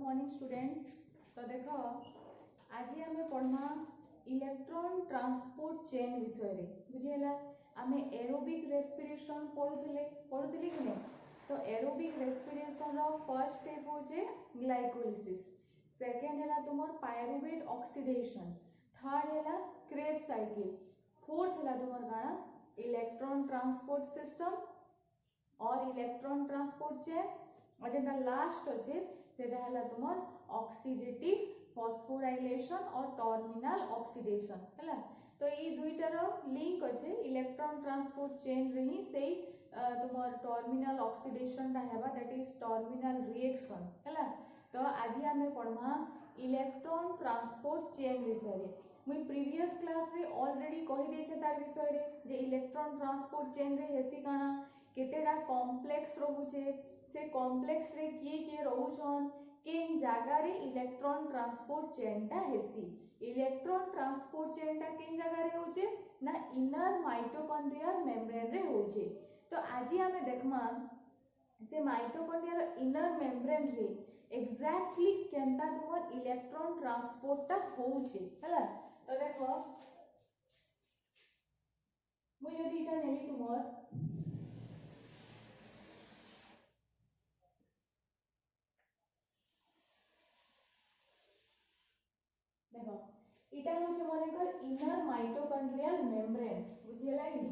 Morning students. तो देखो आज आम पढ़मा इलेक्ट्रॉन ट्रांसपोर्ट चेन विषय रे बुझेला। आम एरोबिक रेस्पिरेशन पढ़ुले कि नहीं। तो aerobic respiration row first step होचे ग्लाइकोलिसिस, सेकंड हैला तुमर पायरुवेट ऑक्सीडेशन, थर्ड हैला क्रेब्स साइकिल, फोर्थ हैला तुमर काना इलेक्ट्रॉन ट्रांसपोर्ट सिस्टम और इलेक्ट्रॉन ट्रांसपोर्ट चेन और जेटा लास्ट अच्छे सेटा हैला तुमर ऑक्सीडेटिव फॉस्फोराइलेशन और टर्मिनल ऑक्सीडेशन हैला। तो ये दुईटार लिंक अच्छे इलेक्ट्रॉन ट्रांसपोर्ट चेन रे ही सेही तुमर टर्मिनल ऑक्सीडेशन ता हेबा, दैट इज टर्मिनल रिएक्शन हैला। तो आज आमे पढ़मा इलेक्ट्रॉन ट्रांसपोर्ट चेन विषय रे। मुई प्रीवियस क्लास रे ऑलरेडी कहि देछे तार विषय रे जे इलेक्ट्रॉन ट्रांसपोर्ट चेन रे हेसी काना केतेडा कॉम्प्लेक्स रहुचे, से कॉम्प्लेक्स रे किए रहुछन, केन जागा रे इलेक्ट्रॉन ट्रांसपोर्ट चेन ता हेसी। इलेक्ट्रॉन ट्रांसपोर्ट चेन ता केन जागा रे होचे ना इनर माइटोकॉन्ड्रियल मेम्ब्रेन रे होचे। तो आज आमे देखमा से माइटोकॉन्ड्रिया रो इनर मेम्ब्रेन रे एग्जैक्टली केनता तुमर इलेक्ट्रॉन ट्रांसपोर्ट ता होचे हैला। तो देखो मु यदि इटा नेली तुमर देखो इटा होचे मने कर इनर माइटोकॉन्ड्रियल मेम्ब्रेन बुझियला कि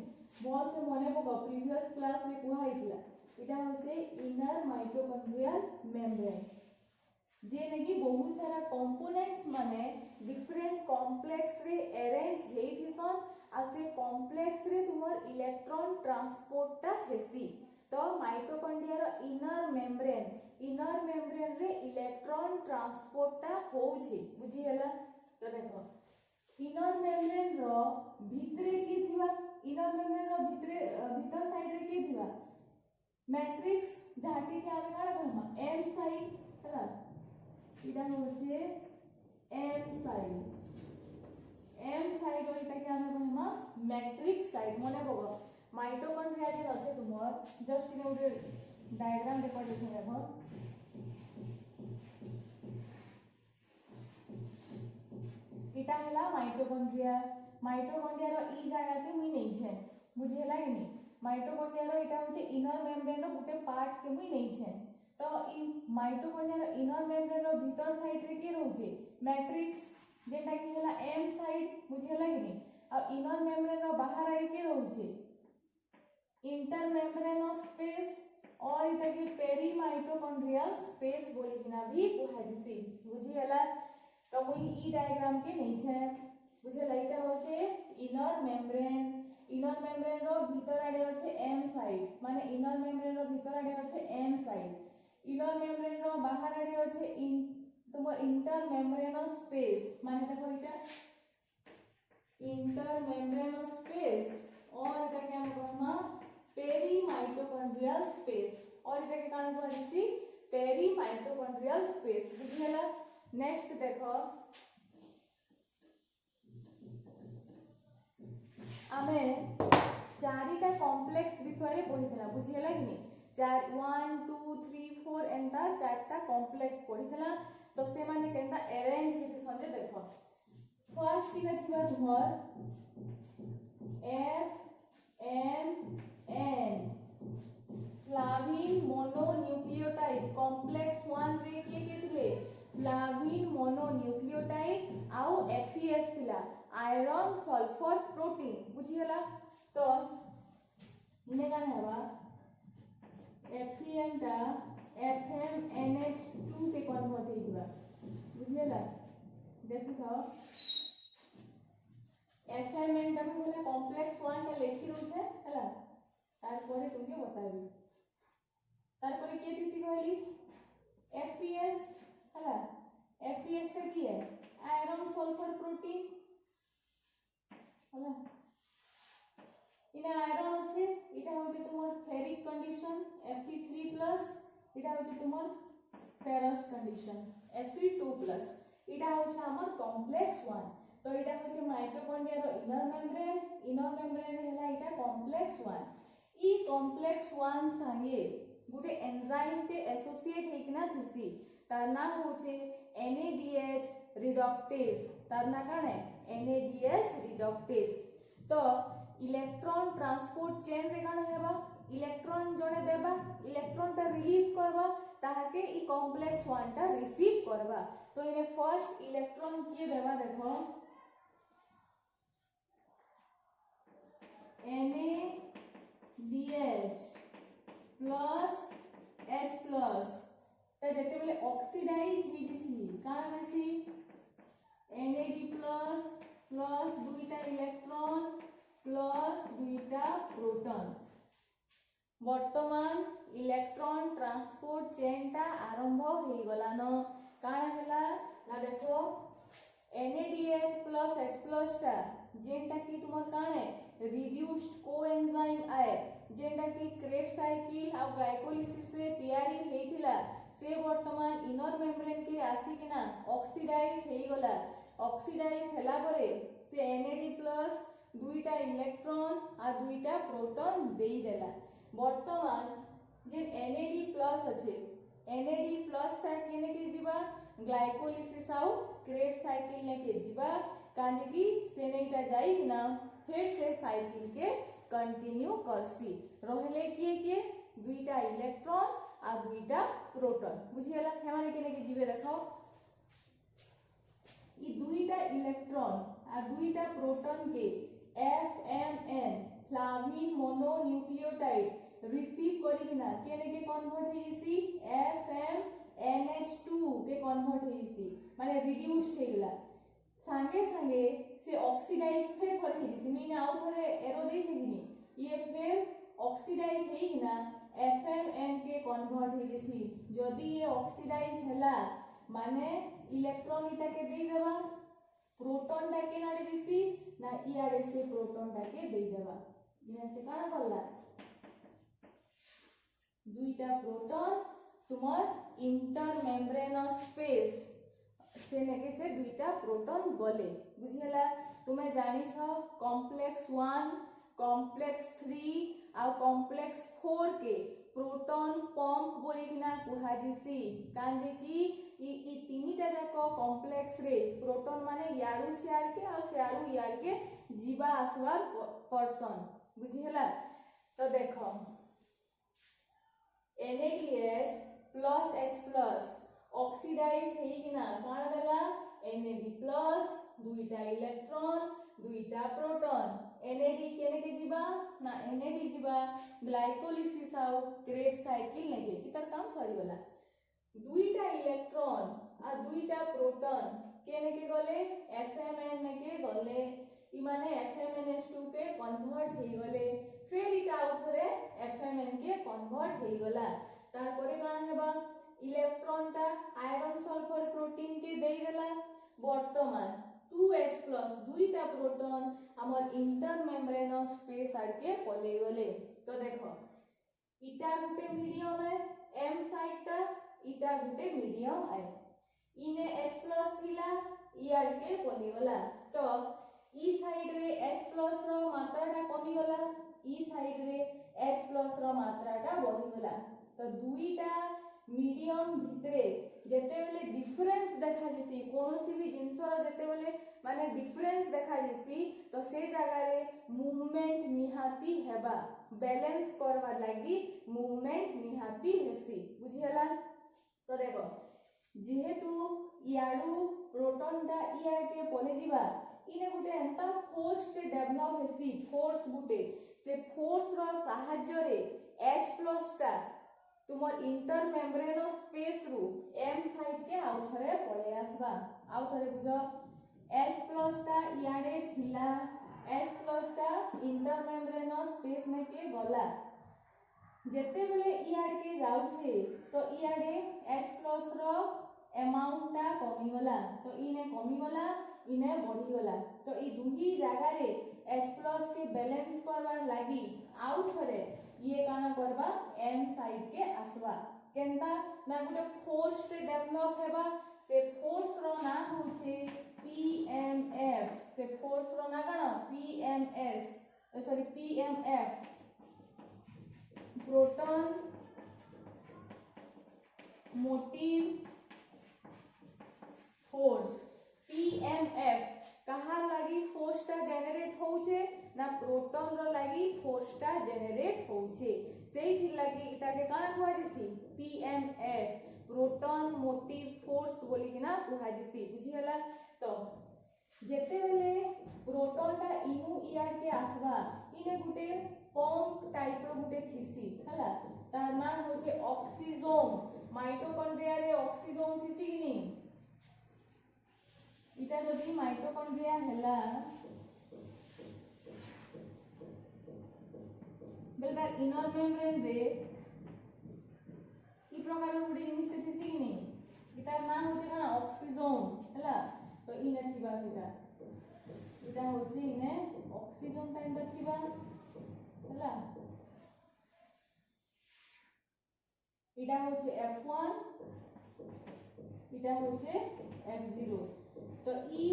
बहुत से मने पको प्रीवियस क्लास रे कुहा हितला इटा होचे इनर माइटोकॉन्ड्रियल मेम्ब्रेन जे नेकी बहुत सारा कंपोनेंट्स माने डिफरेंट कॉम्प्लेक्स रे अरेंज हेइथिसन आ से कॉम्प्लेक्स रे तुमर इलेक्ट्रॉन ट्रांसपोर्ट ता हेसी। तो माइटोकॉन्ड्रिया रो इनर मेम्ब्रेन रे इलेक्ट्रॉन ट्रांसपोर्ट ता होउची बुझियला। तो देखो इनर मेम्ब्रेन रो भितरे की थिबा, इनर मेम्ब्रेन रो भीतर साइड रे की थिबा मैट्रिक्स जाके के आमे काला कहमा एम साइड हला। इटा होचे एम साइड और इटा के आमे कहमा मैट्रिक्स साइड। मने पको माइटोकॉन्ड्रिया जे अछि तुमर जस्ट इन उडे डायग्राम देखो देखो इटा हला माइटोकॉन्ड्रिया रो ई जागा के मुई नै छै बुझेला कि नै। माइटोकॉन्ड्रिया रो इटा होचे इनर मेम्ब्रेन रो गुटे पार्ट के मुई नै छै। तो ई माइटोकॉन्ड्रिया रो इनर मेम्ब्रेन रो भीतर साइड रे के रहउचे मैट्रिक्स जेटा कि हला एम साइड बुझेला कि नै। आ इनर मेम्ब्रेन रो बाहर रे के रहउचे इंटर मेम्ब्रेनस स्पेस और इटा के पेरी माइटोकॉन्ड्रियल स्पेस बोली किना भी कुहा दिसी बुझियला। तो मुई ई डायग्राम के नै छै बुझेला। इटा होचे इनर मेम्ब्रेन रो भीतर आडे होचे एम साइड माने इनर मेम्ब्रेन रो भीतर आडे होचे एम साइड, इनर मेम्ब्रेन रो बाहर आडे होचे तुमर इंटर मेम्ब्रेनस स्पेस माने देखो इटा इंटर मेम्ब्रेनस स्पेस और इटा के हम कहमा पेरी माइटोकॉन्ड्रियल स्पेस और इटा के कान को दिसी पेरी माइटोकॉन्ड्रियल स्पेस बुझियला। नेक्स्ट देखो आमे चारिटा कॉम्प्लेक्स विषय रे पढितला बुझियला कि नै। 1 2 3 4 एंता चारटा कॉम्प्लेक्स पढितला। तो से माने केनता अरेंज हेति संजे देखो फर्स्ट इने थिबा तुमर F M N flavin mononucleotide complex 1 रे के थिले फ्लाविन मोनोन्यूक्लियोटाइड आउ एफईएस थिला आयरन सल्फर प्रोटीन बुझियला। तो इने कान हेबा एफईएम ता FMNH2 के कन्वर्ट हे जिबा बुझियला। देखु तो FMN ता होला कॉम्प्लेक्स 1 ता लेखि दोछे हला तार परे तुमके बताबी तार परे के थिसी कहली FES हला। FES ता की है आयरन सल्फर प्रोटीन हला। इने आयरन अछि इटा होचे तुमर फेरिक कंडीशन Fe3+ इटा होचे तुमर फेरस कंडीशन Fe2+ इटा होचे हमर कॉम्प्लेक्स 1। तो इटा होचे माइटोकॉन्ड्रिया रो इनर मेम्ब्रेन रे हला इटा कॉम्प्लेक्स 1। ई कॉम्प्लेक्स 1 संगे गुटे एंजाइम के एसोसिएट हेकिना थिसी तार ना होचे NADH रिडक्टेज तार ना काने NADH रिडक्टेज। तो इलेक्ट्रॉन ट्रांसपोर्ट चेन रे काना हेबा इलेक्ट्रॉन जणे देबा इलेक्ट्रॉन टा रिलीज करबा ताहाके ई कॉम्प्लेक्स वन टा रिसीव करबा। तो इने फर्स्ट इलेक्ट्रॉन किए देबा देखो NADH प्लस H प्लस तो जेते बेले ऑक्सीडाइज हुई दिसी काना देसी NAD प्लस प्लस दुईटा इलेक्ट्रॉन प्लस दुईटा प्रोटॉन। वर्तमान इलेक्ट्रॉन ट्रांसपोर्ट चेन टा आरंभ हो गला न काना हला ना देखो NADH प्लस H प्लस टा जेंटा की तुमर काने रिड्यूस्ड कोएंजाइम आए जेंटा की क्रेब्स साइकिल आ ग्लाइकोलिसिस रे तैयारी हेथिला से वर्तमान इनर मेम्ब्रेन के आसी किना ऑक्सीडाइज हेई गला। ऑक्सीडाइज हला परे से NAD प्लस दुईटा इलेक्ट्रॉन आ दुईटा प्रोटॉन देई देला। वर्तमान जे NAD प्लस अछि NAD प्लस ता केने के जीवा ग्लाइकोलिसिस आउ क्रेब्स साइकिल ने के जीवा काजे की से नैटा जाई किना फिर से साइकिल के कंटिन्यू करसी रहले किए दुईटा इलेक्ट्रॉन आ दुईटा प्रोटॉन बुझियला हेमाने केने के जीवे देखो ई दुईटा इलेक्ट्रॉन आ दुईटा प्रोटॉन के FMN फ्लाविन मोनोन्यूक्लियोटाइड रिसीव करिना केने के कन्वर्ट हेइसी FMNH2 के कन्वर्ट हेइसी माने रिड्यूस्ड हेगला संगे संगे से ऑक्सीडाइज फिर थोड़े हेइसी मीने आउ थोड़े एरो देइ छेकिनी ये फिर ऑक्सीडाइज हेइना FMN के कन्वर्ट हेइसी जदी ये ऑक्सीडाइज हला माने इलेक्ट्रॉन इटा के देई देबा प्रोटॉन टा के नाडे दिसी ना इयाडे से प्रोटॉन टा के देई देबा इने से काना करला दुईटा प्रोटॉन तुमर इंटर मेम्ब्रेनस स्पेस से नेके से दुईटा प्रोटॉन गले बुझियला तुमे जानि छ कॉम्प्लेक्स 1 कॉम्प्लेक्स 3 आ कॉम्प्लेक्स 4 के प्रोटॉन पंप बोलिकिना कुहा जिसी कांजे की ई तीनटा जाको कॉम्प्लेक्स रे प्रोटॉन माने याडू सियाड के आ सियाडू याड के जीवा आसवार पर्सन बुझियला। तो देखो NADH plus H plus oxidise हेइकिना काना देला NAD प्लस दुईटा इलेक्ट्रॉन दुईटा प्रोटॉन NAD केने के जीवा ना NAD जीवा ग्लाइकोलिसिस आउ क्रेब्स साइकिल नेके इतर काम सरी गला दुईटा इलेक्ट्रॉन आ दुईटा प्रोटॉन केने के गले FMN नेके गले ई माने FMNH2 के कन्वर्ट हेइ गले फिर इटा आउथरे FMN के कन्वर्ट हेइ गला तार परे काना हेबा इलेक्ट्रॉन टा आयरन सल्फर प्रोटीन के देई देला वर्तमान 2H प्लस दुईटा प्रोटॉन हमर इंटर मेम्ब्रेनस स्पेस आड के पले गले। तो देखो इटा गुटे मीडियम है M साइड ता इटा गुटे मीडियम है इने H प्लस हिला ई आड के पले गला। तो ई साइड रे H प्लस रो मात्रा टा कमी गला ई साइड रे H प्लस रो मात्रा टा बढ़ी गला। तो दुईटा मीडियम भितरे जेते बेले डिफरेंस देखा जिसी कोनोसी भी जिंसर जेते बेले माने डिफरेंस देखा जिसी तो से जगह रे मूवमेंट निहाती हेबा बैलेंस करवा लागि मूवमेंट निहाती हेसी बुझियला। तो देखो जेहेतु याडू प्रोटॉन टा इयाड के पले जीवा इने गुटे एंता फोर्स के डेवलप हेसी फोर्स गुटे से फोर्स रो सहाय्य रे H प्लस टा तुमर इंटर मेम्ब्रेनस स्पेस रु M साइड के आउथरे पळे आसबा आउथरे बुझो H प्लस टा इयाडे थिला H प्लस टा इंटर मेम्ब्रेनस स्पेस में के गला जेते बेले इयाड के जाउछे तो इयाडे H प्लस रो अमाउंट टा कमी गला तो इने कमी गला इने बढ़ी गला। तो ई दुही जागा रे H प्लस के बैलेंस करवार लागि आउथरे ये काना करबा M साइड के आसबा केनता ना गुटे फोर्स के डेवलप हेबा से फोर्स रो ना होचे PMF से फोर्स रो ना काना PMF प्रोटॉन मोटिव प्रोटॉन रो लागी फोर्स टा जनरेट होउछे सेही थी लागी इता के काना कहै दिसी पीएमएफ प्रोटॉन मोटिव फोर्स बोली कि ना कहै दिसी बुझी हला। तो जेते बेले प्रोटॉन टा इनु इआर के आसबा इने गुटे पंप टाइप रो गुटे थिसी हला तार नाम होचे ऑक्सीजोम माइटोकॉन्ड्रिया रे ऑक्सीजोम थिसी कि नहीं इटा जदि माइटोकॉन्ड्रिया हला बेल तार इनर मेम्ब्रेन रे ई प्रकार रो गुटे जिनिस थिसी कि नहीं इतार नाम होचे काना ऑक्सीजोम हला। तो इने थिबा सेटा इटा होचे इने ऑक्सीजोम टाइप रो थिबा हला इटा होचे F1 इटा होचे F0। तो ई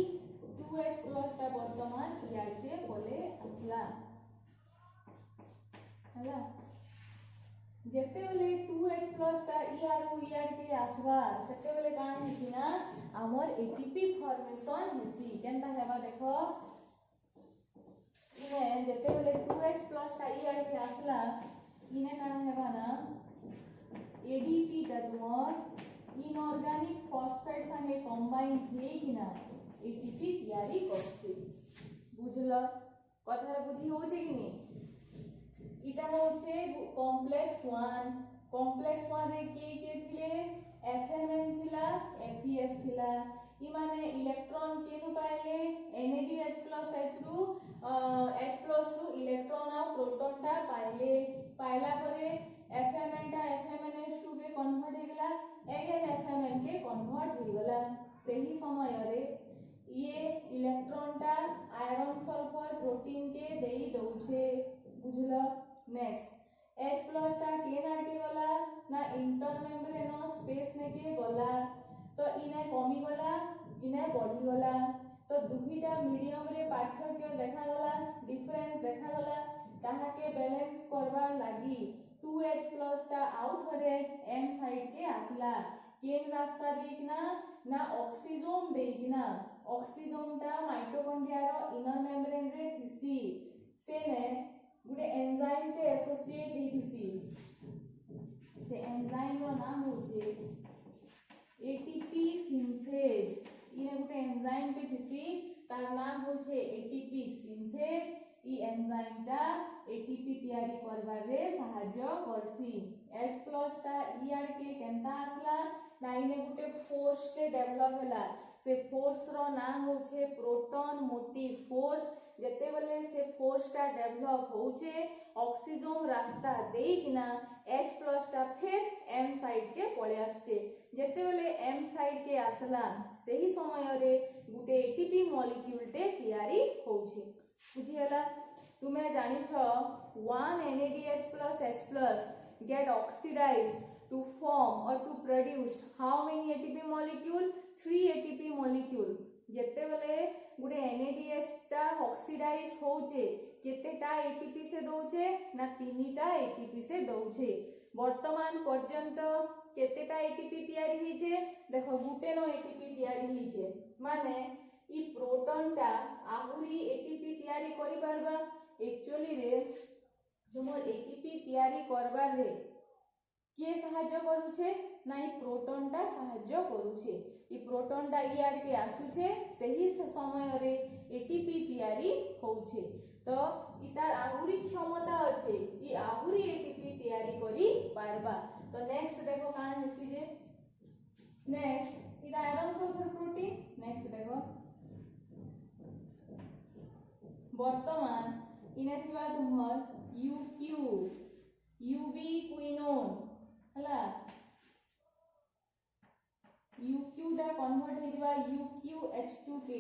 2H प्लस टा वर्तमान इआर के बोले असला हला जेते बेले 2H प्लस टा इआर के आसबा सेते बेले कान हेसी ना हमर एटीपी फॉर्मेशन हेसी केनता हेबा देखो इने जेते बेले 2H प्लस टा इआर के आसला इने कान हेबा ना एडीपी टा तुमर इनऑर्गेनिक फॉस्फेट संगे कंबाइन हे किना एटीपी तैयारी करछे बुझलो कथा बुझी होचे कि नहीं इटा होचे कॉम्प्लेक्स 1 रे के थिले एफएमएन थिला एफपीएस थिला इ माने इलेक्ट्रॉन केनु पाइले NADH+ H+ रु इलेक्ट्रॉन आ प्रोटॉन टा पाइला परे FMN(H2) के कन्वर्ट हे गेला अगेन FMN के कन्वर्ट हे गेला सही समय रे ये इलेक्ट्रॉन टा आयरन सल्फर प्रोटीन के देई दउछे बुझलो। नेक्स्ट H+ टा केना के गला ना इंटरमेम्ब्रेनस स्पेस ने के गला तो इने कमी गला इने बढ़ी गला तो दुहीटा मीडियम रे पार्थक्य देखा गला डिफरेंस देखा गला ताहा के बैलेंस करबा लागि 2H+ टा आउ थरे M साइड के आसला केन रास्ता देकिना ना ऑक्सीजोम देकिना ऑक्सीजोम टा माइटोकॉन्ड्रिया रो इनर मेम्ब्रेन रे थिसी सेने गुटे एंजाइम के एसोसिएट हेतिसी से एंजाइम रो नाम होचे एटीपी सिंथेज इने गुटे एंजाइम के थिसी तार नाम होचे एटीपी सिंथेज ई एंजाइम टा एटीपी तैयारी करबा रे सहाय्य करसी। H+ टा इआर के केनता आसला ना इने गुटे फोर्स के डेवलप होला से फोर्स रो नाम होचे प्रोटॉन मोटिव फोर्स जेते बेले से फोर्स टा डेवलप होचे ऑक्सीजोम रास्ता देकिना H+ टा फिर M साइड के पळे आछे जेते बेले M साइड के आसला सही समय रे गुटे एटीपी मॉलिक्यूल टे तैयारी होचे बुझी हला। तुमे जानि छ 1 NADH+ H+ get oxidized to form or to produce how many ATP molecule 3 ATP molecule जेते बेले गुटे NADH टा ऑक्सीडाइज होचे केतेटा ATP से दउचे ना 3टा ATP से दउचे वर्तमान पर्यंत केतेटा ATP तैयारी हिचे देखो गुटे नो ATP तैयारी हिचे माने ई प्रोटॉन टा आहुरी ATP तैयारी करि परबा एक्चुअली रे तुमर ATP तैयारी करबार रे के सहाय्य करूछे ना ई प्रोटॉन टा सहाय्य करूछे ई प्रोटॉन टा इआर के आसुछे सही समय रे एटीपी तैयारी होउछे तो इतार आहुरी क्षमता अछि ई आहुरी एटीपी तैयारी करी पारबा। तो नेक्स्ट देखो कान हेसी जे नेक्स्ट इता आयरन सल्फर प्रोटीन नेक्स्ट देखो वर्तमान इने थिबा तुमर ubiquinone हला UQ टा कन्वर्ट हे जबा UQH2 के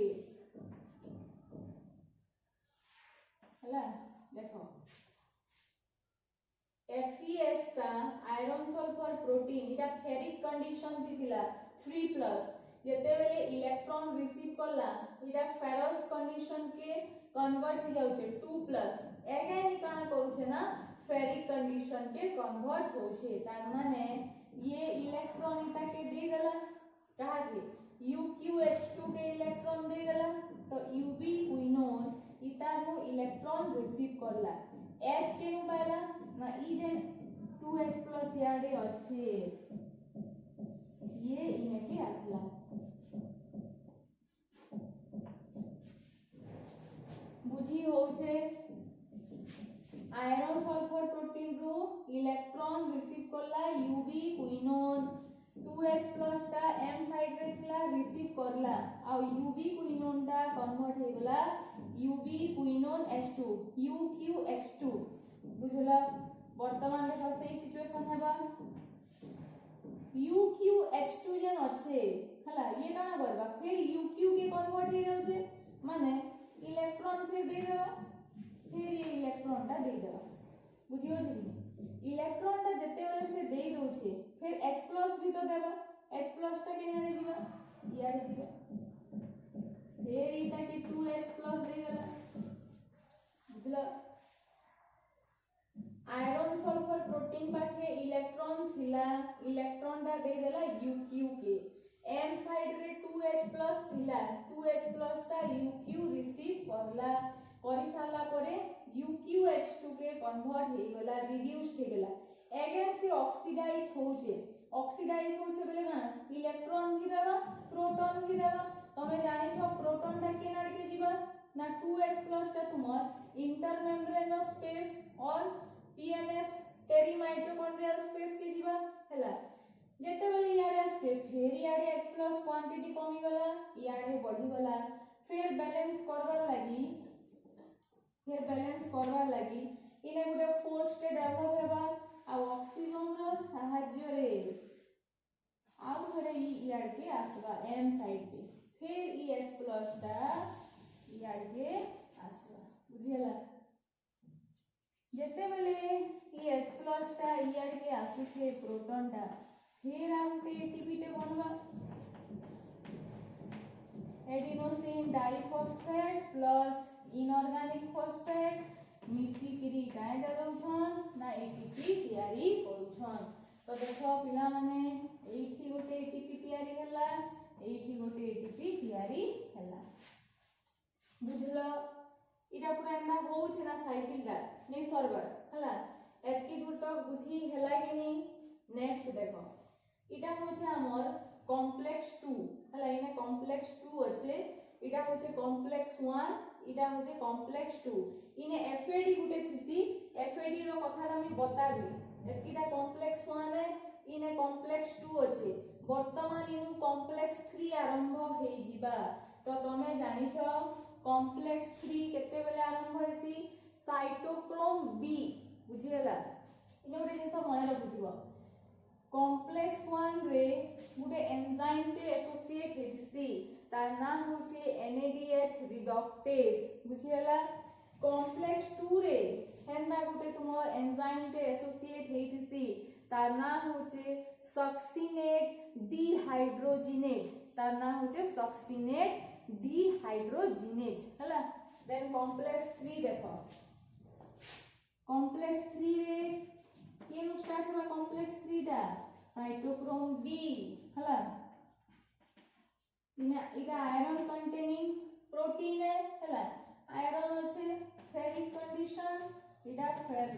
हला देखो FeS टा आयरन सल्फर प्रोटीन इटा फेरिक कंडीशन थिला 3+ जेते बेले इलेक्ट्रॉन रिसीव करला इटा फेरस कंडीशन के कन्वर्ट हो जाउछे 2+ अगेन ई काना करूछे ना फेरिक कंडीशन के कन्वर्ट होछे तार माने ये इलेक्ट्रॉन इटा के दे देला कहा के UQH2 के इलेक्ट्रॉन दे देला तो ubiquinone इतार नु इलेक्ट्रॉन रिसीव करला H केनु पाइला ना ई जे 2H प्लस याडे अछि ये इने के आसला बुझी होचे आयरन सल्फर प्रोटीन रो इलेक्ट्रॉन रिसीव करला यूबी क्विनोन 2H प्लस ता M साइड रे थिला रिसीव करला आ यूबी क्विनोन ता कन्वर्ट हे गला यूबी क्विनोन H2 UQH2 बुझला वर्तमान देखो सही सिचुएशन हेबा UQH2 जन अच्छे हला ये काना करबा फिर UQ के कन्वर्ट हे जाउछे माने इलेक्ट्रॉन फिर दे देबा फिर ये इलेक्ट्रॉन ता दे देबा बुझियो छी इलेक्ट्रॉन ता जते बेले से दे दोछे फिर H+ भी तो देबा H+ ता केने रे जीवा यारे जीवा फिर इता के 2H+ दे देला बुझला आयरन सल्फर प्रोटीन पाखे इलेक्ट्रॉन थिला इलेक्ट्रॉन ता दे देला UQ के M साइड रे 2H+ थिला 2H+ ता UQ रिसीव करला करि साला परे UQH2 के कन्वर्ट हे गला रिड्यूस्ड हे गला अगेन से ऑक्सीडाइज होचे बेले ना इलेक्ट्रॉन भी देबा प्रोटॉन भी देबा तमे जानि छ प्रोटॉन ता केनार के जीवा ना 2H+ ता तुमर इंटरमेम्ब्रेनस स्पेस और TMS टेरी माइटोकॉन्ड्रियल स्पेस के जीवा हैला जेते बेले याडे आसे फेर याडे H+ क्वांटिटी कमी गला याडे बढ़ी गला फिर बैलेंस करवा लगी इने गुटे फोर्स के डेवलप हेबा आ ऑक्सीजन रो सहाय्य रे आउ थरे ई याड के आसबा M साइड पे फिर ई H+ ता याड के आसबा बुझियला जेते बेले ई H+ ता याड के आसु छे प्रोटॉन ता फिर आउटे एटीपी टे बनबा adenosine diphosphate plus inorganic phosphate मिसी किरी काहे दउछन ना एटीपी तयारी करूछन तो देखो पिला माने एठी गोटे एटीपी तयारी हला एठी गोटे एटीपी तयारी हला बुझलो इटा पूरा एना होउछ ना साइकिल दा नै सर्वर हला एतकी दूर तक बुझी हला कि नै नेक्स्ट देखो इटा होछ हमर कॉम्प्लेक्स 2 हला इने कॉम्प्लेक्स 2 अछि इटा होछ कॉम्प्लेक्स 1 इटा होछ कॉम्प्लेक्स 2 इने एफएडी गुटे थिसी एफएडी रो कथाटा मी बताबी एतकीटा कॉम्प्लेक्स 1 है इने कॉम्प्लेक्स 2 अछि वर्तमान इनु कॉम्प्लेक्स 3 आरंभ हे जिबा तो तमे जानि छ कॉम्प्लेक्स 3 केते बेले आरंभ हेसी साइटोक्रोम बी बुझियला इने गुटे जिंस मने रखिथिबो कॉम्प्लेक्स 1 रे गुटे एंजाइम के एसोसिएट हेसी तार नाम होचे NADH रिडक्टेस बुझियला कॉम्प्लेक्स 2 रे हेंदा गुटे तुमर एंजाइम के एसोसिएट हेतिसी तार नाम होचे सक्सिनेट डिहाइड्रोजिनेज तार नाम होचे सक्सिनेट डिहाइड्रोजिनेज हला देन कॉम्प्लेक्स 3 देखो कॉम्प्लेक्स 3 रे केनु स्टार्ट हुआ कॉम्प्लेक्स 3 टा साइटोक्रोम बी हला इटा आयरन कंटेनिंग प्रोटीन है हला आयरन আছে फेरिक कंडीशन इटा फेर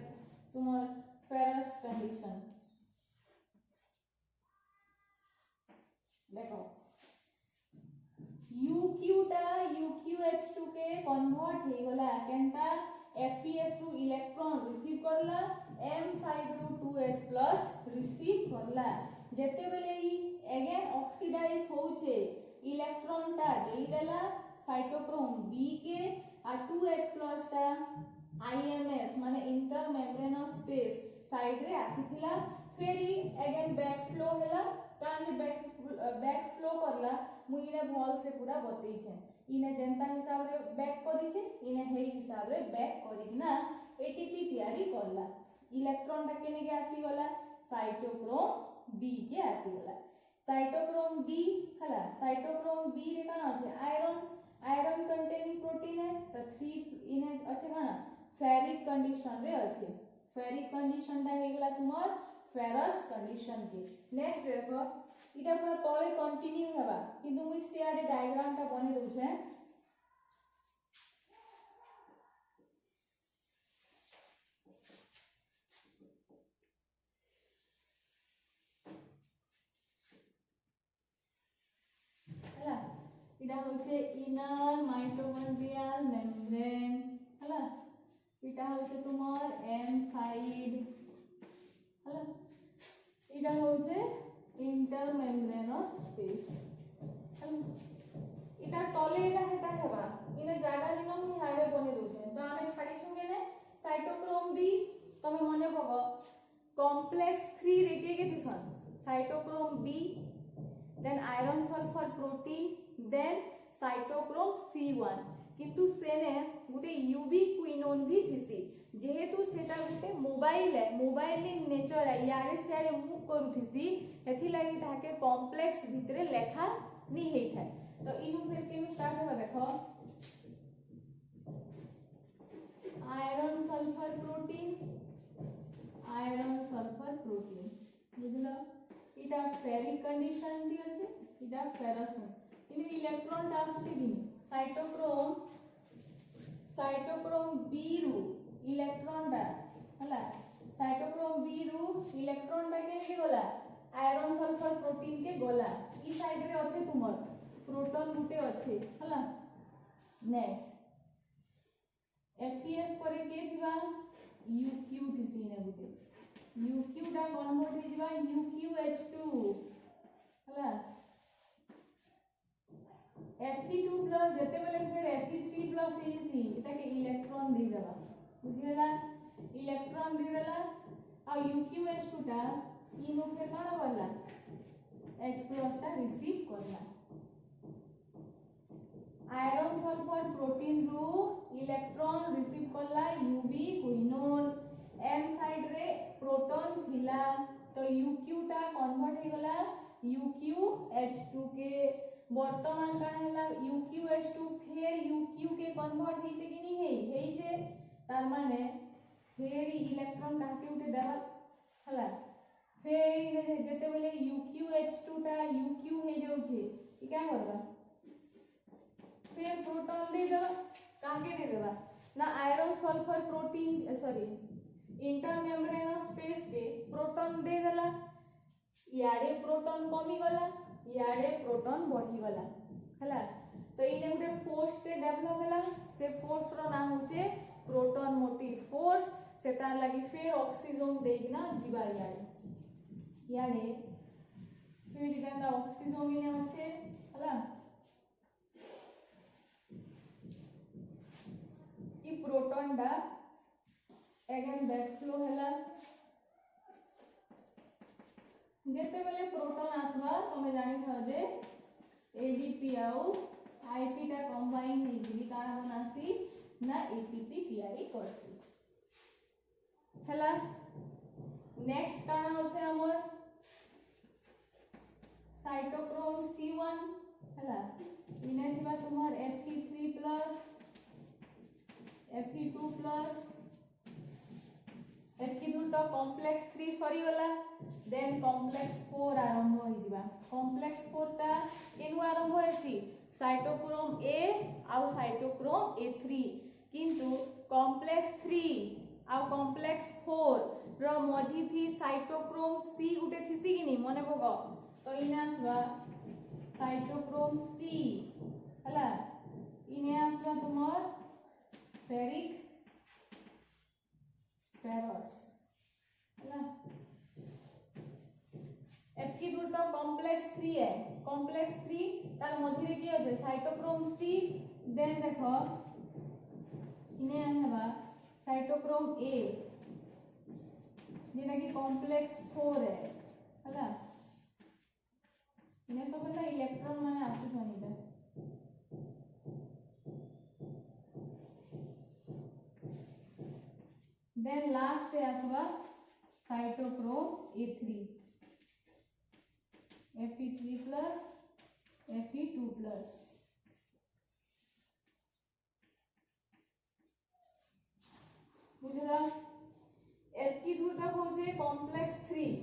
तुमर फेरस कंडीशन देखो UQ टा UQH2 के कन्वर्ट हे गला केनता FeS रु इलेक्ट्रॉन रिसीव करला M साइड रु 2H+ रिसीव करला जेते बेले ई अगेन ऑक्सीडाइज होचे इलेक्ट्रॉन टा दे देला साइटोक्रोम बी के आ 2H+ टा IMS माने इंटर मेम्ब्रेनस स्पेस साइड रे आसीथिला फेरी अगेन बैक फ्लो हैला कान जे बैक फ्लो करला मु इने भल से पूरा बतई छे इने जेंता हिसाब रे बैक करी छे इने हे हिसाब रे बैक करी ना एटीपी तयारी करला इलेक्ट्रॉन टा केने के आसी गला साइटोक्रोम बी के आसी गला साइटोक्रोम बी हला साइटोक्रोम बी रे काना আছে आयरन कंटेनिंग प्रोटीन है तो 3 इने আছে काना फेरिक कंडीशन रे আছে फेरिक कंडीशन टा हे गला तुमर फेरस कंडीशन के नेक्स्ट देखो इटा पूरा तळे कंटिन्यू हेबा किंतु मुई सियाडे डायग्राम टा बने दउ छे इटा होचे इनर माइटोकॉन्ड्रियल मेम्ब्रेन हला इटा होचे तुमर एम साइड हला इटा होचे इंटरमेम्ब्रेनस स्पेस हला इटा तले इटा हेता हेबा इने जागा लिनो मु हाडे बने दोछे तो आमे छाडी छुगे ने साइटोक्रोम बी तमे मने पको कॉम्प्लेक्स 3 रे के थिसन cytochrome B then iron sulphur protein then cytochrome C1 किंतु सेने गुटे यूबी क्विनोन भी थिसी जेहेतु सेटा गुटे मोबाइल इन नेचर है यारे सियारे मूव करूथिसी हेथि लागि ताके कॉम्प्लेक्स भितरे लेखा नि हेइ थाय तो इनु फिर केनु स्टार्ट हो देखो आयरन सल्फर प्रोटीन बुझलो इटा फेरिक कंडीशन दी अछि इटा फेरस इन इलेक्ट्रॉन आसुची दिन साइटोक्रोम बी रु इलेक्ट्रॉन दा हला साइटोक्रोम बी रु इलेक्ट्रॉन दा के गला आयरन सल्फर प्रोटीन के गला ई साइड रे अछि तुमर प्रोटॉन गुटे अछि हला नेक्स्ट FeS करे के थिबा UQ थिसी ने गुटे UQ दा कन्वर्ट हे दिबा UQH2 हला Fe2+ जते बेले फिर Fe3+ हेसी एटा के इलेक्ट्रॉन दे देबा बुझियला इलेक्ट्रॉन दे देला आ UQH2 टा इनो फिर काना करला H+ टा रिसीव करला आयरन सल्फर प्रोटीन रु इलेक्ट्रॉन रिसीव करला यूबी क्विनोन एम साइड रे प्रोटॉन थिला तो UQ टा कन्वर्ट हे गला UQH2 के वर्तमान का हैला UQH2 फिर UQ के कन्वर्ट हेइसे कि नि हेइसे तार माने फिर इलेक्ट्रॉन काके उठे देबा हला फिर जते बेले UQH2 टा UQ हे जाउछे ई क्या करबा फिर प्रोटॉन दे देबा काके दे देबा ना iron sulphur protein sorry intermembranous space के प्रोटॉन दे देला याडे प्रोटॉन कमी गला याडे प्रोटॉन बढ़ी गला हला तो इने गुटे फोर्स से डेवलप हला से फोर्स रो नाम होचे प्रोटॉन मोटिव फोर्स से तार लागि फिर ऑक्सीजन देगिना जीवा याडे फिर जेंदा ऑक्सीजन इने আছে हला ई प्रोटॉन डा अगेन बैकफ्लो हला जेते बेले प्रोटॉन आसबा तमे जानि था जे ADP आउ IP टा कंबाइन हेगी का बनासी ना ATP तयारी करसी हला नेक्स्ट काना होছে हमर साइटोक्रोम C1 हला इने थिबा तुमार Fe3+ Fe2+ एतकी दूर तो कॉम्प्लेक्स 3 सरी गला देन कॉम्प्लेक्स 4 आरंभ होई दिबा कॉम्प्लेक्स 4 ता केनु आरंभ होइसी साइटोक्रोम A आउ साइटोक्रोम A3 किंतु कॉम्प्लेक्स 3 आउ कॉम्प्लेक्स 4 रो मझी थी साइटोक्रोम C गुटे थिसी किनी मने भगो तो इने आसबा साइटोक्रोम C हला इने आसबा तुमर फेरिक फेरस हला एतकी दूर तो कॉम्प्लेक्स 3 है कॉम्प्लेक्स 3 तार मझी रे की होचे साइटोक्रोम C देन देखो इने आनबा साइटोक्रोम A जेना कि कॉम्प्लेक्स 4 है हला इने सब ना इलेक्ट्रॉन माने आसु छनिदा देन लास्ट है आसबा साइटोक्रोम A3 Fe3+ Fe2+ बुझला एतकी दूर तक होचे कॉम्प्लेक्स 3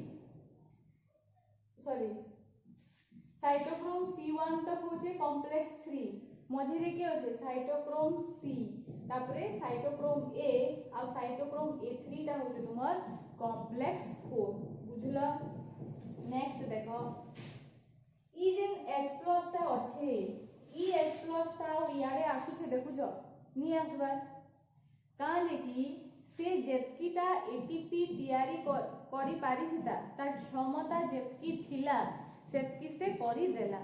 सॉरी साइटोक्रोम C1 तक होचे कॉम्प्लेक्स 3 मझे रे के होचे साइटोक्रोम C तापरे साइटोक्रोम A और साइटोक्रोम A3 टा होचे तुमर कॉम्प्लेक्स 4 बुझला नेक्स्ट देखो ई जेन H+ टा अछि ई H plus टा इयाडे आसुचे देखुछ नी आसबार काले कि से जेतकीटा एटीपी तैयारी करी पारिसिता तार क्षमता जेतकी थिला सेतकी से करी देला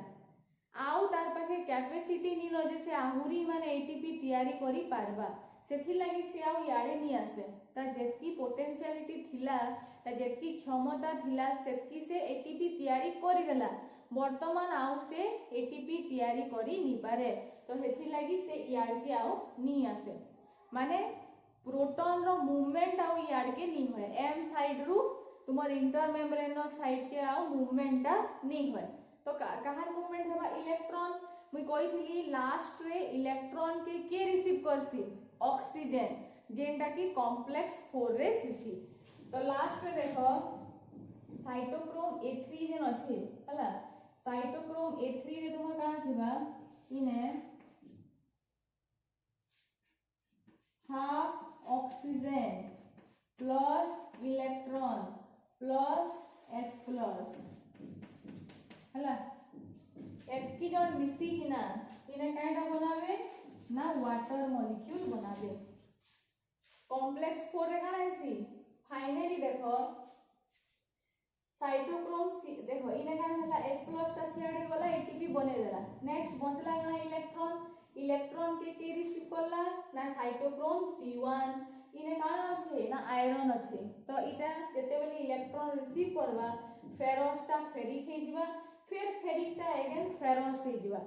आउ तार पाखे कैपेसिटी नी न जे से आहुरी माने एटीपी तैयारी करी पारबा सेथि लागि से आउ याडे नी आसे ता जेतकी पोटेंशियलिटी थिला ता जेतकी क्षमता थिला सेतकी से एटीपी तैयारी करी देला वर्तमान आउ से एटीपी तैयारी करी नी पारे तो हेथि लागि से याड के आउ नी आसे माने प्रोटॉन रो मूवमेंट आउ याड के नी होय एम साइड रु तुमर इंटरमेम्ब्रेन साइड के आउ मूवमेंट ता नी होय तो कहार मूवमेंट हेबा इलेक्ट्रॉन मुई कहिथिली लास्ट रे इलेक्ट्रॉन के रिसीव करसी ऑक्सीजन जेंटा की कॉम्प्लेक्स 4 रे थिसी तो लास्ट रे देखो साइटोक्रोम A3 जेन अछि हला साइटोक्रोम A3 रे तुमर काना थिबा इने half oxygen plus electron plus H plus हला एतकी जन मिसी किना इने काइटा बनावे ना वाटर मॉलिक्यूल बनावे कॉम्प्लेक्स 4 रे काना हेसी फाइनली देखो साइटोक्रोम देखो इने काना हला H प्लस ता सियाडे वाला एटीपी बने देला नेक्स्ट बचला काना इलेक्ट्रॉन के रिसीव करला ना साइटोक्रोम C1 इने काना अछि ना आयरन अछि तो इटा जते बेले इलेक्ट्रॉन रिसीव करबा फेरस ता फेरिक हे जिबा फिर फेरिक ता अगेन फेरस हे जिबा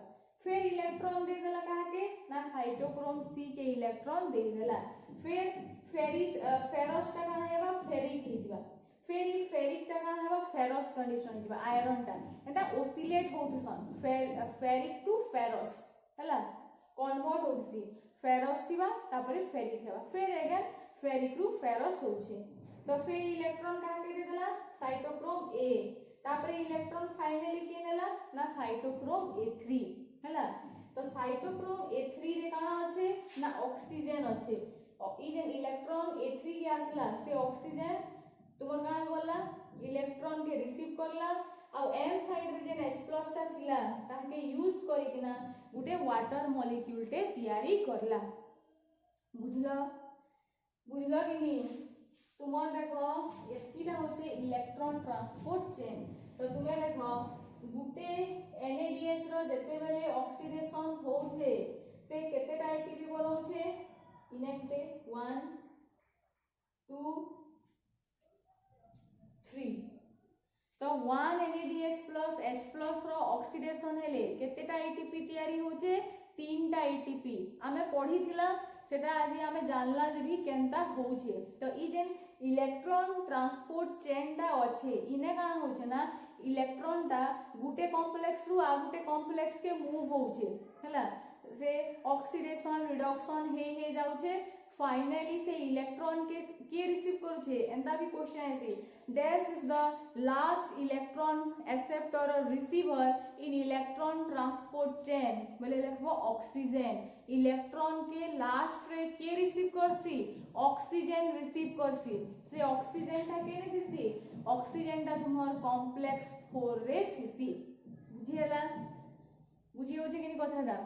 फिर इलेक्ट्रॉन दे देला काहा के ना साइटोक्रोम C के इलेक्ट्रॉन दे देला फिर फेरस ता काना हेबा फेरिक हे जिबा फिर ई फेरिक ता काना हेबा फेरस कंडीशन जिबा आयरन ता एटा ओसिलेट होतुसन फेरिक टू फेरस हला कन्वर्ट होसी फेरस थिबा तापरे फेरिक हेबा फिर अगेन फेरिक रु फेरस होउछे तो फिर इलेक्ट्रॉन काहा के दे देला साइटोक्रोम A तापरे इलेक्ट्रॉन फाइनली के नेला ना साइटोक्रोम A3 हला तो साइटोक्रोम A3 रे काना अछि ना ऑक्सीजन अछि ई जेन इलेक्ट्रॉन A3 के आसला से ऑक्सीजन तुमर काना बोलला इलेक्ट्रॉन के रिसीव करला आ एम साइड रे जेन H प्लस ता थिला ताके यूज करी किना गुटे वाटर मॉलिक्यूल टे तैयारी करला बुझलो कि नी तुमर देखो एकीटा होचे इलेक्ट्रॉन ट्रांसपोर्ट चेन तो तुमे देखो गुटे NADH रो जते बेले ऑक्सीडेशन होउछे से केतेटा एटीपी बनौछे इने गुटे 1 2 3 तो 1 NADH प्लस H प्लस रो ऑक्सीडेशन हेले केतेटा एटीपी तैयारी होचे 3टा एटीपी आमे पढिथिला सेटा आज आमे जानला जे भी केनता होउछे तो ई जेन इलेक्ट्रॉन ट्रांसपोर्ट चेन टा अछि इने काना होउछे ना इलेक्ट्रॉन टा गुटे कॉम्प्लेक्स रु आ गुटे कॉम्प्लेक्स के मूव होउछे हला से ऑक्सीडेशन रिडक्शन हे जाउछे फाइनली से इलेक्ट्रॉन के रिसीव करूछे एंदा भी क्वेश्चन है dash is the last electron acceptor और रिसीवर इन इलेक्ट्रॉन ट्रांसपोर्ट चेन बोले लिखबो ऑक्सीजन इलेक्ट्रॉन के लास्ट रे के रिसीव करसी ऑक्सीजन रिसीव करसी से ऑक्सीजन ता के थिसी ऑक्सीजन ता तुमर कॉम्प्लेक्स 4 रे थिसी बुझियला बुझि होचे किनी कथाटा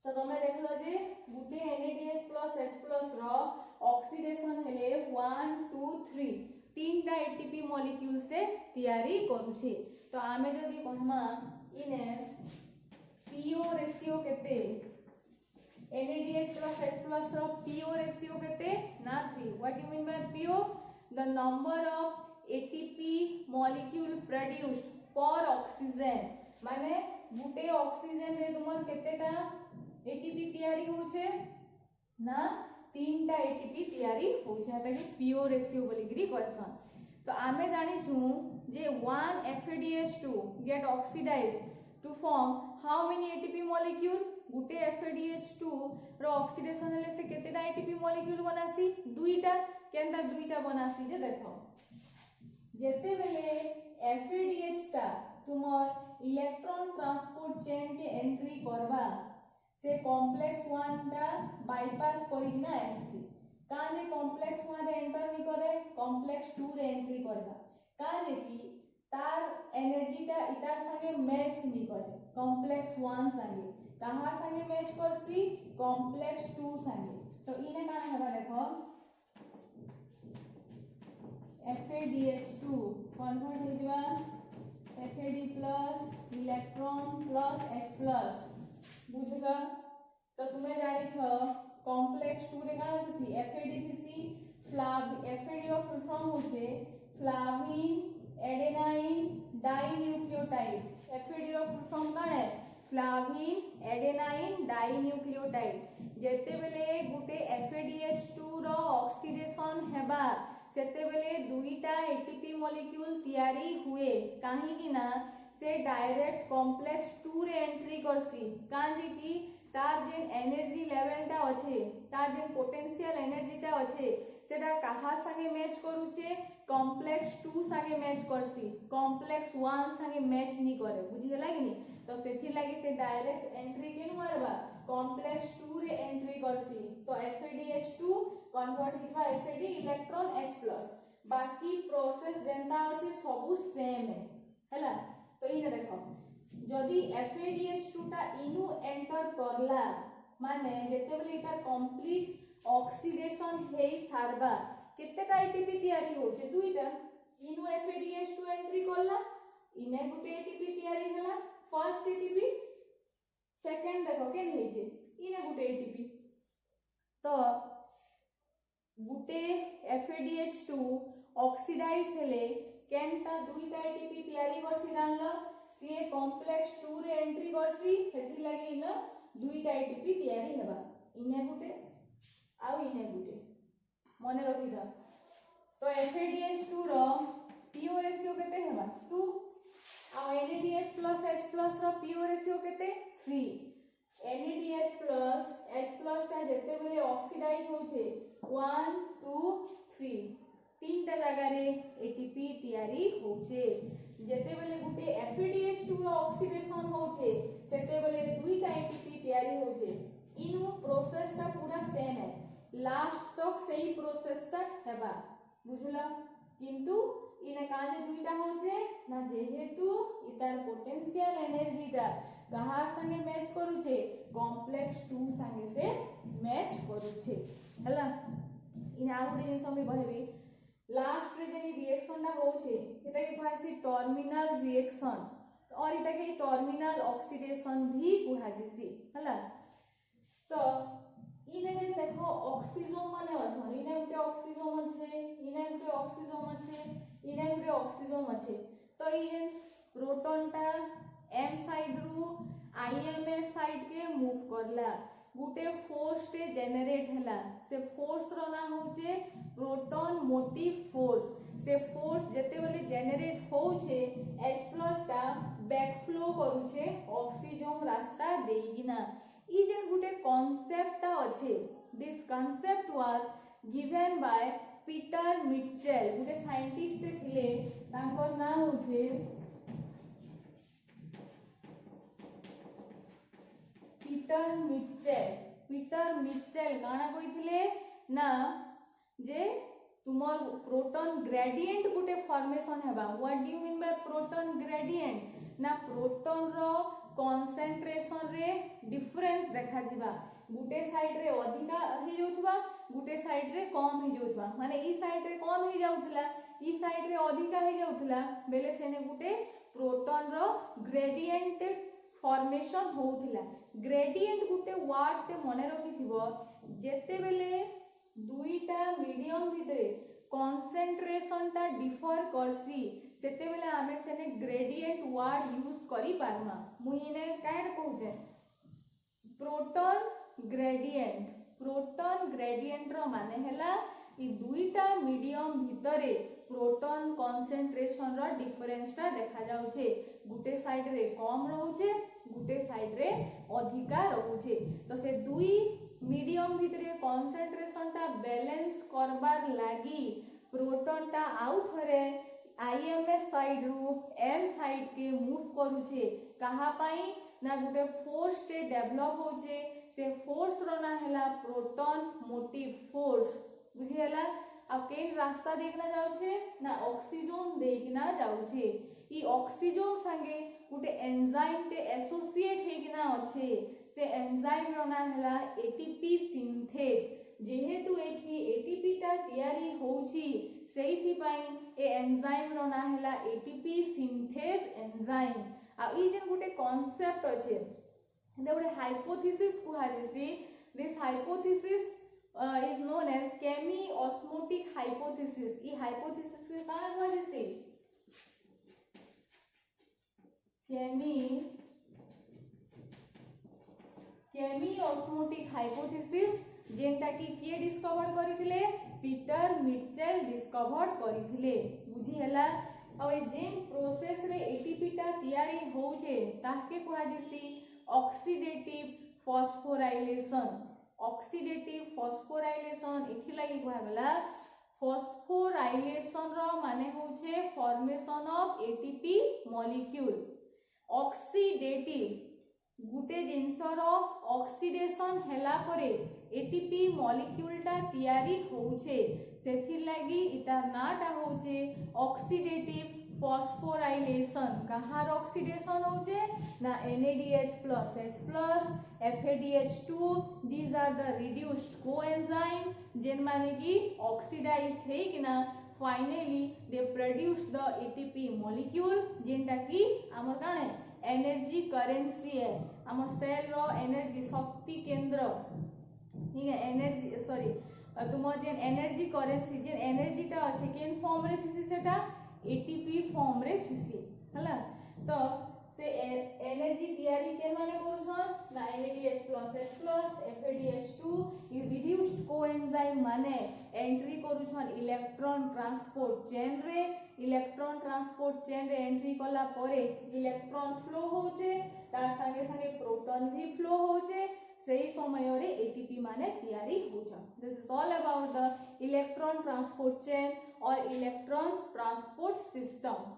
तो तमे देखलो जे गुटे NADH प्लस H प्लस रो ऑक्सीडेशन हेले 1 2 3 तीनटा एटीपी मॉलिक्यूल से तैयारी करूछे तो आमे जदी कहमा इने PO रेशियो केते NADH plus H plus रो PO रेशियो केते ना 3 what you mean by PO the number of ATP molecule produced पर ऑक्सीजन माने गुटे ऑक्सीजन रे तुमर केतेटा एटीपी तैयारी होछे ना 3टा एटीपी तैयारी होछे आता कि PO रेशियो बोली गिरी कहसन तो आमे जानि छु जे 1 FADH2 get oxidized to form how many ATP molecule Gute FADH2 row oxidation हेले से केतेटा एटीपी मॉलिक्यूल बनासी दुईटा केनता दुईटा बनासी जे देखो जेते बेले FADH ता तुमर इलेक्ट्रॉन ट्रांसपोर्ट चेन के एंट्री करबा से कॉम्प्लेक्स 1 ता बाईपास करी ना आसी काजे कॉम्प्लेक्स 1 रे एंटर नी करे कॉम्प्लेक्स 2 रे एंट्री करबा काजे की तार एनर्जी टा इतार संगे मैच नहीं करे कॉम्प्लेक्स 1 संगे कहार संगे मैच करसी कॉम्प्लेक्स 2 संगे तो इने काना हेबा देखो FADH2 कन्वर्ट हो जबा FAD plus electron plus H plus बुझला तो तुम्हें जानी छ कॉम्प्लेक्स 2 रे काना थसी FAD थसी FAD रो फुल फॉर्म होचे फ्लाविन एडेनाइन डाइन्यूक्लियोटाइड FAD रो फुल फॉर्म काना है फ्लाविन एडेनाइन डाइन्यूक्लियोटाइड जेते बेले गुटे FADH2 रो ऑक्सीडेशन हेबा सेते बेले दुईटा ATP मॉलिक्यूल तयारी हुए काहे कि ना से डायरेक्ट कॉम्प्लेक्स 2 रे एंट्री करसी काजे कि तार जे एनर्जी लेवल टा अछि तार जे पोटेंशियल एनर्जी टा अछि सेटा कहा संगे मैच करूछे कॉम्प्लेक्स 2 संगे मैच करसी कॉम्प्लेक्स 1 संगे मैच नहीं करे बुझिला कि नहीं तो सेथि लागि से डायरेक्ट एंट्री केनु मारबा कॉम्प्लेक्स 2 रे एंट्री करसी तो FADH2 कन्वर्ट हितबा FAD इलेक्ट्रॉन H+ बाकी प्रोसेस जेंता अछि सब सेम है हैला तो इने देखो जदी FADH2 टा इनु एंटर करला माने जेते बेले इतार कंप्लीट ऑक्सीडेशन हेई सारबा केतेटा ATP तयारी होचे दुईटा इनु FADH2 एंट्री करला इने गुटे ATP तयारी हला फर्स्ट ATP सेकंड देखो केन हेचे इने गुटे ATP तो गुटे FADH2 ऑक्सीडाइज हेले केनटा दुईटा ATP तयारी करसी जानलो सीए कॉम्प्लेक्स 2 रे एंट्री करसी हेथि लागि इन दुईटा ATP तयारी हेबा इने गुटे आ इने गुटे मने रखि दा तो FADH2 रो PO रेशियो केते हेबा 2 आ NADH प्लस H प्लस रो PO रेशियो केते 3 NADH प्लस H प्लस ता जेते बेले ऑक्सीडाइज होचे 1 2 3 तीनटा जगह रे ATP तयारी होचे जेते बेले गुटे FADH2 रो ऑक्सीडेशन होचे सेते बेले दुईटा ATP तयारी होचे इनु प्रोसेस ता पूरा सेम है लास्ट तक सेही प्रोसेस ता हेबा बुझला किंतु इने काजे दुईटा होचे ना जेहेतु इतार पोटेंशियल एनर्जी ता कहार संगे मैच करूचे कॉम्प्लेक्स 2 संगे से मैच करूचे हला इने आ गुटे जिंस हम कहबे लास्ट रे जे रिएक्शन टा होचे एटा के कहसी टर्मिनल रिएक्शन और इटा के टर्मिनल ऑक्सीडेशन भी कुहा जिसी हला तो इने जे देखो ऑक्सीजन माने अछन इने गुटे ऑक्सीजन अछि इने गुटे ऑक्सीजन अछि इने गुटे ऑक्सीजन अछि तो इ जे प्रोटॉन टा m साइड रु IMS साइड के मूव करला गुटे फोर्स टे जनरेट हला से फोर्स रो ना होचे प्रोटॉन मोटिव फोर्स से फोर्स जेते बेले जनरेट होचे H+ टा बैकफ्लो करूचे ऑक्सीजन रास्ता देइगिना इ जे गुटे कांसेप्ट टा अछि this concept was given by Peter Mitchell गुटे साइंटिस्ट थिले तांकर नाम होचे पीटर मिटचेल काना कहिथिले ना जे तुमर प्रोटॉन ग्रेडिएंट गुटे फॉर्मेशन हेबा what do you mean by proton gradient ना प्रोटॉन रो कंसंट्रेशन रे डिफरेंस देखा जिबा गुटे साइड रे अधिका हे जोथबा गुटे साइड रे कम हे जोथबा माने ई साइड रे कम हे जाउथला ई साइड रे अधिका हे जाउथला बेले सेने गुटे प्रोटॉन रो ग्रेडिएंट फॉर्मेशन होउथला ग्रेडिएंट गुटे वर्ड ते मने रखिथिबो जेते बेले दुईटा मीडियम भितरे कंसंट्रेशन टा डिफर करसी सेते बेले आमे सेने ग्रेडिएंट वर्ड यूज करी पारमा मुइने काहे कहूचे प्रोटॉन ग्रेडिएंट रो माने हैला इ दुईटा मीडियम भितरे प्रोटॉन कंसंट्रेशन रो डिफरेंस टा देखा जाउछे गुटे साइड रे कम रहउछे गुटे साइड रे अधिका रहउछे तो से दुई मीडियम भितरे कंसंट्रेशन टा बैलेंस करबार लागी प्रोटॉन टा आउ थरे IMS साइड रु M साइड के मूव करूछे कहा पाई ना गुटे फोर्स ते डेवलप होचे से फोर्स रो ना हैला प्रोटॉन मोटिव फोर्स बुझियला अब केन रास्ता देखना जाउछे ना ऑक्सीजन देखना जाउछे ई ऑक्सीजन संगे गुटे एंजाइम टे एसोसिएट हेकिना अच्छे से एंजाइम रो ना हला एटीपी सिंथेज जेहेतु एठी एटीपी टा तयारी होउची सेइथि पई ए एंजाइम रो ना हला एटीपी सिंथेज एंजाइम आ ई जेन गुटे कांसेप्ट अछि दे गुटे हाइपोथेसिस कुहा जेसी this hypothesis is known as chemiosmotic hypothesis. ई हाइपोथेसिस के का कुहा जेसी केमिओस्मोटिक हाइपोथेसिस जेनटा कि किए डिस्कवर करिथिले पीटर मिटचेल डिस्कवर करिथिले बुझी हला आ ए जेन प्रोसेस रे एटीपी टा तयारी होउचे ताके कुहा जेसी ऑक्सीडेटिव फॉस्फोराइलेशन ऑक्सीडेटिव फॉस्फोराइलेशन इथि लागि कुहा गला फॉस्फोराइलेशन रो माने होउचे formation of ATP molecule oxidative गुटे जिंसर ऑक्सीडेशन हैला परे एटीपी मॉलिक्यूल टा तयारी होउचे सेथिर लागि इतार नाटा होउचे ऑक्सीडेटिव फॉस्फोराइलेशन कहार ऑक्सीडेशन होउचे ना NADH+ H+ FADH2 these are the reduced coenzyme जेन माने कि ऑक्सीडाइज्ड है कि ना finally they produce the ATP molecule जेनटा कि हमर काने एनर्जी करेंसी है हमर सेल रो एनर्जी शक्ति केंद्र ठीक है एनर्जी सॉरी तुमर जेन एनर्जी करेंसी जेन एनर्जी टा अछि केन फॉर्म रे थिसी सेटा एटीपी फॉर्म रे थिसी हला तो से एनर्जी तयारी केन माने करूछन ना NADH+ H+ FADH2 ई रिड्यूस्ड कोएंजाइम माने एंट्री करूछन इलेक्ट्रॉन ट्रांसपोर्ट चेन रे इलेक्ट्रॉन ट्रांसपोर्ट चेन रे एंट्री कला परे इलेक्ट्रॉन फ्लो होचे तार संगे संगे प्रोटॉन भी फ्लो होचे सही समय रे एटीपी माने तयारी होछन this is all about the electron transport chain और इलेक्ट्रॉन ट्रांसपोर्ट सिस्टम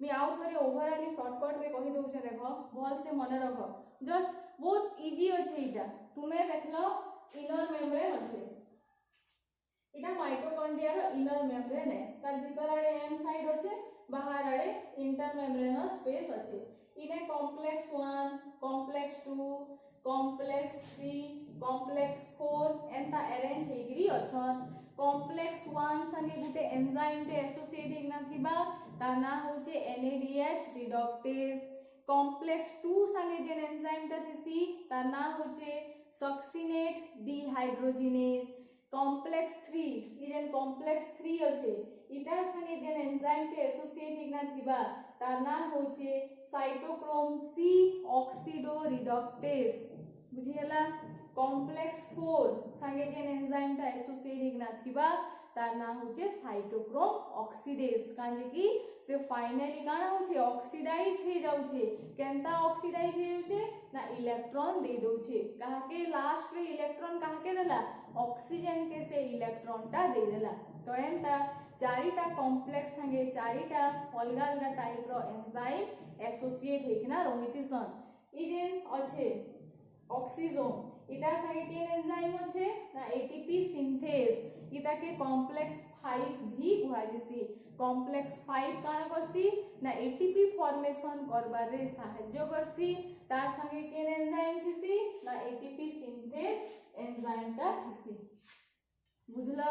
मी आउ थरे ओवरऑल शॉर्टकट रे कहि दउ छे देखो भल से मन रखो जस्ट बहुत इजी अछि इटा तुमे देखलो इनर मेम्ब्रेन अछि इटा माइटोकॉन्ड्रिया रो इनर मेम्ब्रेन है तार भीतर आड़े एम साइड अछि बाहर आड़े इंटर मेम्ब्रेनस स्पेस अछि इने कॉम्प्लेक्स 1 कॉम्प्लेक्स 2 कॉम्प्लेक्स 3 कॉम्प्लेक्स 4 एंता अरेंज हेगिरी अछन कॉम्प्लेक्स 1 संगे गुटे एंजाइम टे एसोसिएट हेगना थिबा तार ना होचे NADH रिडक्टेज कॉम्प्लेक्स 2 संगे जेन एंजाइम ता थिसी तार ना होचे सक्सिनेट डिहाइड्रोजिनेज कॉम्प्लेक्स 3 ई जेन कॉम्प्लेक्स 3 अछि इतार संगे जेन एंजाइम टे एसोसिएट हेगना थिबा तार ना होचे साइटोक्रोम C ऑक्सीडो रिडक्टेज बुझी हला कॉम्प्लेक्स 4 संगे जेन एंजाइम ता एसोसिएट हेगना थिबा तार नाम होचे साइटोक्रोम ऑक्सीडेज काजे कि से फाइनली काना होचे ऑक्सीडाइज हे जाउचे केनता ऑक्सीडाइज हे जाउचे ना इलेक्ट्रॉन दे दोचे काहे लास्ट रे इलेक्ट्रॉन काहे देला ऑक्सीजन के से इलेक्ट्रॉन टा दे देला तो एंता चारिटा कॉम्प्लेक्स संगे चारिटा अलग अलग टाइप रो एंजाइम एसोसिएट हेकिना रहितिसन ई जेन अच्छे ऑक्सीजोम इतार संगे केन एंजाइम अच्छे ना एटीपी सिंथेज इता के कॉम्प्लेक्स 5 भी कुहा जेसी कॉम्प्लेक्स 5 काना करसी ना एटीपी फॉर्मेशन करबार रे सहाय्य करसी तार संगे केन एंजाइम थिसी ना एटीपी सिंथेज एंजाइम का थिसी बुझला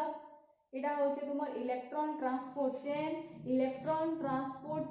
एटा होचे तुमर इलेक्ट्रॉन ट्रांसपोर्ट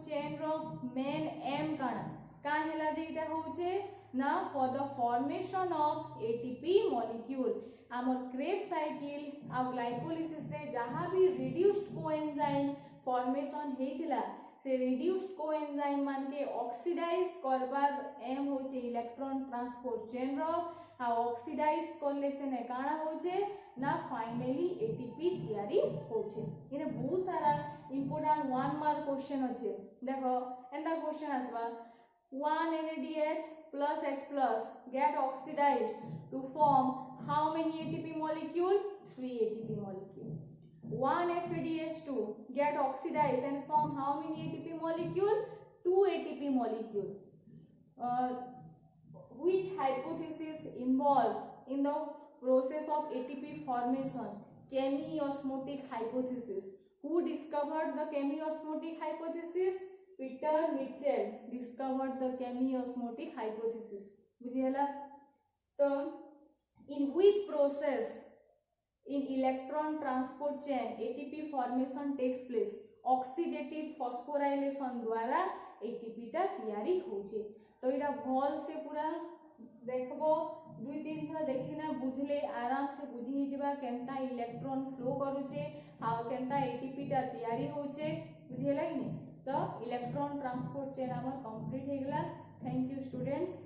चेन रो मेन एम का हेला जे इटा होचे ना for the formation of ATP molecule आमर क्रेब्स साइकिल आ ग्लाइकोलिसिस रे जहां भी रिड्यूस्ड कोएंजाइम फॉर्मेशन हेतिला से रिड्यूस्ड कोएंजाइम मान के ऑक्सीडाइज करबार एम होचे इलेक्ट्रॉन ट्रांसपोर्ट चेन रो आ ऑक्सीडाइज करले से ने काना होचे ना फाइनली एटीपी तयारी होचे इने बहुत सारा इंपोर्टेंट 1 मार्क क्वेश्चन अछि देखो एंदा question आसबा 1 NADH plus H plus get oxidized to form how many ATP molecule 3 ATP molecule 1 FADH2 get oxidized and form how many ATP molecule 2 ATP molecule which hypothesis involved in the process of ATP formation chemiosmotic hypothesis who discovered the chemiosmotic hypothesis Peter Mitchell discovered the chemiosmotic hypothesis बुझियला। तो in which process in electron transport chain ATP formation takes place oxidative phosphorylation द्वारा ATP टा तैयारी होचे। तो इरा भल से पूरा देखबो 2-3 थर देखिना बुझले आराम से बुझी ही जबा केनता इलेक्ट्रॉन फ्लो करूचे आ केनता एटीपी टा तैयारी होचे बुझियला कि नहीं। तो इलेक्ट्रॉन ट्रांसपोर्ट चेन हमर कंप्लीट हे गेला। Thank you students.